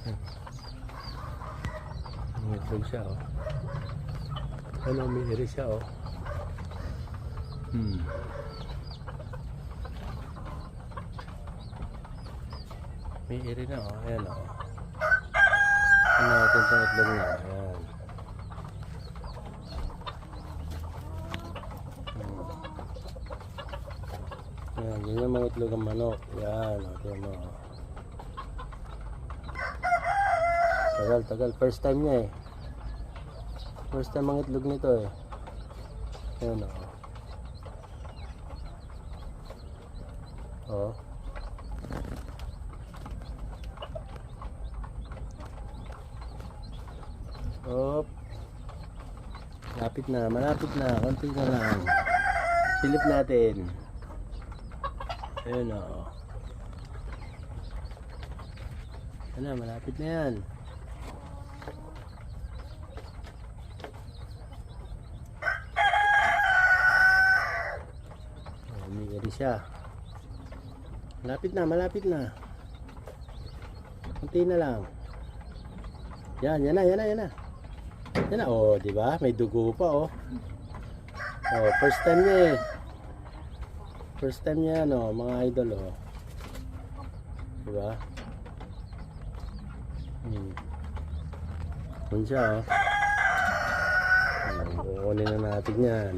May itlog siya, oh. Ano, may iri siya, oh. May iri na, oh. Ayan, oh. Ano natin itong itlog niya. Ayan. Ayan, yun yung mga itlog ng manok. Ayan, okay mo. Tagal. First time niya eh. First time ang itlog nito eh. Ayan o. Oh. Op. Malapit na. Konti na lang. Silip natin. Ayan o. Ano, malapit na yan. Umigari siya. Malapit na. Kunti na lang. Yan na. Yan na, oh, di ba? May dugo pa, oh. Oh, first time niya eh. First time niya, no, mga idol, oh. Di ba? Yun siya, oh. Kukunin na natin yan.